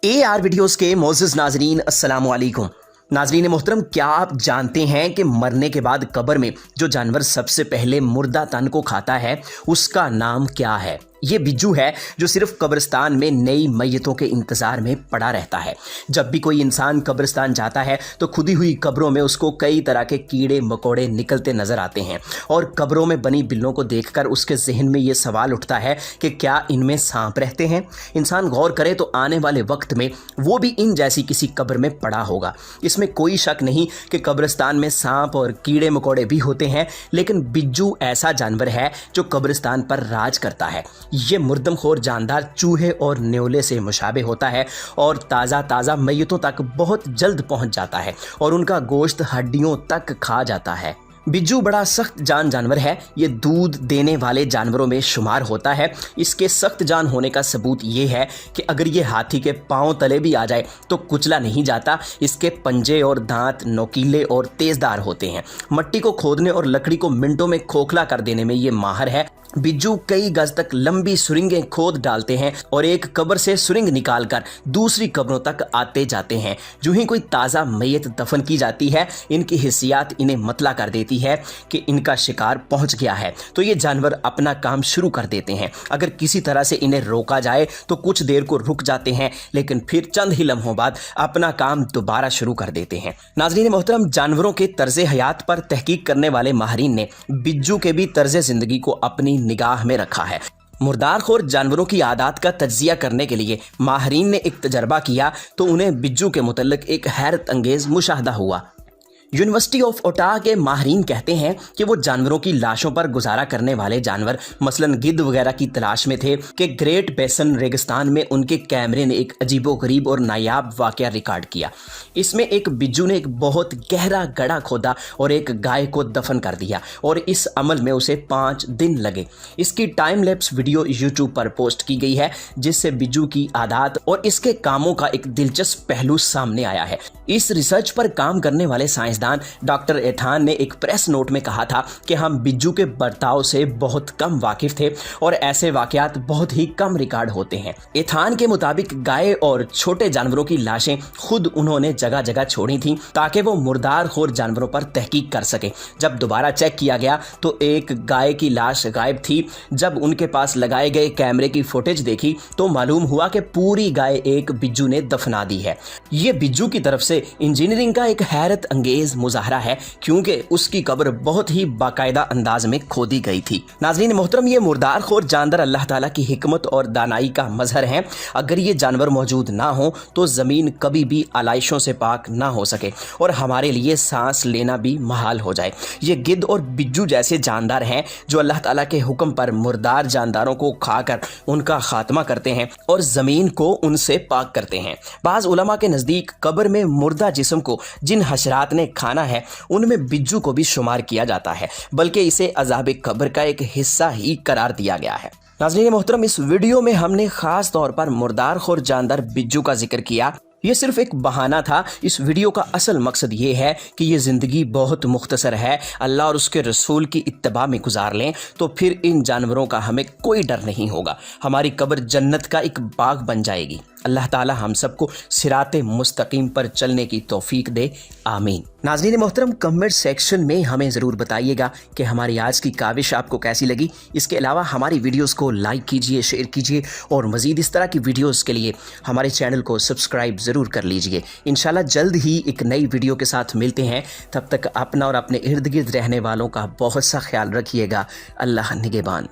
AR videos के मोअज़्ज़ज़ नाज़रीन अस्सलाम वालेकुम। नाज़रीन मोहतरम, क्या आप जानते हैं कि मरने के बाद कब्र में जो जानवर सबसे पहले मुर्दा तन को खाता है उसका नाम क्या है? ये बिज्जू है जो सिर्फ कब्रिस्तान में नई मैयतों के इंतज़ार में पड़ा रहता है। जब भी कोई इंसान कब्रिस्तान जाता है तो खुदी हुई कब्रों में उसको कई तरह के कीड़े मकोड़े निकलते नज़र आते हैं और कब्रों में बनी बिल्लों को देखकर उसके जहन में ये सवाल उठता है कि क्या इनमें सांप रहते हैं। इंसान गौर करे तो आने वाले वक्त में वो भी इन जैसी किसी कब्र में पड़ा होगा। इसमें कोई शक नहीं कि कब्रिस्तान में सांप और कीड़े मकोड़े भी होते हैं, लेकिन बिज्जू ऐसा जानवर है जो कब्रिस्तान पर राज करता है। ये मुर्दमखोर जानदार चूहे और न्योले से मुशाबे होता है और ताज़ा मैयतों तक बहुत जल्द पहुंच जाता है और उनका गोश्त हड्डियों तक खा जाता है। बिज्जू बड़ा सख्त जानवर है। ये दूध देने वाले जानवरों में शुमार होता है। इसके सख्त जान होने का सबूत ये है कि अगर ये हाथी के पांव तले भी आ जाए तो कुचला नहीं जाता। इसके पंजे और दांत नोकीले और तेज़दार होते हैं। मट्टी को खोदने और लकड़ी को मिनटों में खोखला कर देने में ये माहिर है। बिज्जू कई गज तक लंबी सुरंगें खोद डालते हैं और एक कब्र से सुरंग निकालकर दूसरी कब्रों तक आते जाते हैं। जो ही कोई ताज़ा मैयत दफन की जाती है, इनकी हिस्सियात इन्हें मतला कर देती है कि इनका शिकार पहुंच गया है, तो ये जानवर अपना काम शुरू कर देते हैं। अगर किसी तरह से इन्हें रोका जाए तो कुछ देर को रुक जाते हैं, लेकिन फिर चंद ही लम्हों बाद अपना काम दोबारा शुरू कर देते हैं। नाज़रीन मोहतरम, जानवरों के तर्ज़ हयात पर तहकीक करने वाले माहिरीन ने बिज्जू के भी तर्ज़ ज़िंदगी को अपनी निगाह में रखा है। मुर्दारखोर जानवरों की आदत का तज्जिया करने के लिए माहिरीन ने एक तजर्बा किया तो उन्हें बिज्जू के मुतल्लिक एक हैरत अंगेज़ मुशाहदा हुआ। यूनिवर्सिटी ऑफ ओटाह के माहिरीन कहते हैं कि वो जानवरों की लाशों पर गुजारा करने वाले जानवर मसलन गिद्ध वगैरह की तलाश में थे कि ग्रेट बेसन रेगिस्तान में उनके कैमरे ने एक अजीबोगरीब और नायाब वाक़या रिकॉर्ड किया। इसमें एक बिज्जू ने एक बहुत गहरा गड्ढा खोदा और एक गाय को दफन कर दिया और इस अमल में उसे 5 दिन लगे। इसकी टाइम लैप्स वीडियो यूट्यूब पर पोस्ट की गई है, जिससे बिज्जू की आदत और इसके कामों का एक दिलचस्प पहलू सामने आया है। इस रिसर्च पर काम करने वाले साइंसदान डॉक्टर एथान ने एक प्रेस नोट में कहा था कि हम बिज्जू के बर्ताव से बहुत कम वाकिफ थे और ऐसे वाकयात बहुत ही कम रिकॉर्ड होते हैं। एथान के मुताबिक गाय और छोटे जानवरों की लाशें खुद उन्होंने जगह जगह छोड़ी थी ताकि वो मुर्दारखोर जानवरों पर तहकीक कर सके। जब दोबारा चेक किया गया तो एक गाय की लाश गायब थी। जब उनके पास लगाए गए कैमरे की फुटेज देखी तो मालूम हुआ कि पूरी गाय एक बिज्जू ने दफना दी है। ये बिज्जू की तरफ से इंजीनियरिंग का एक हैरत अंगेज मुजाहरा है, क्योंकि उसकी कब्र बहुत ही बाकायदा अंदाज में खोदी गई थी। नाज़रीन मोहतरम, ये मुर्दारखोर जानवर अल्लाह ताला की हिकमत और दानाई का मजहर है। अगर ये जानवर मौजूद ना हो तो ज़मीन कभी भी आलाइशों से पाक ना हो सके और हमारे लिए सांस लेना भी महाल हो जाए। ये गिद्ध और बिज्जू जैसे जानदार हैं जो अल्लाह ताला के हुक्म पर मुर्दार जानदारों को खाकर उनका खात्मा करते हैं और ज़मीन को उनसे पाक करते हैं। बाज़ उलमा के नज़दीक कब्र में मुर्दा जिस्म को जिन हशरात ने खाना है उनमें बिज्जू को भी शुमार किया जाता है, बल्कि इसे अज़ाब कब्र का एक हिस्सा ही करार दिया गया है। नाज़रीन मोहतरम, इस वीडियो में हमने ख़ास तौर पर मुर्दारखोर जानदार बिज्जू का जिक्र किया। ये सिर्फ एक बहाना था। इस वीडियो का असल मकसद ये है कि ये ज़िंदगी बहुत मुख्तसर है। अल्लाह और उसके रसूल की इत्तबा में गुजार लें तो फिर इन जानवरों का हमें कोई डर नहीं होगा। हमारी कब्र जन्नत का एक बाग बन जाएगी। अल्लाह ताला हम सबको सिराते मुस्तकीम पर चलने की तौफीक दे, आमीन। नाज़रीन मोहतरम, कमेंट सेक्शन में हमें ज़रूर बताइएगा कि हमारी आज की काविश आपको कैसी लगी। इसके अलावा हमारी वीडियोस को लाइक कीजिए, शेयर कीजिए और मज़ीद इस तरह की वीडियोस के लिए हमारे चैनल को सब्सक्राइब ज़रूर कर लीजिए। इंशाल्लाह जल्द ही एक नई वीडियो के साथ मिलते हैं। तब तक अपना और अपने इर्द गिर्द रहने वालों का बहुत सा ख्याल रखिएगा। अल्लाह निगहबान।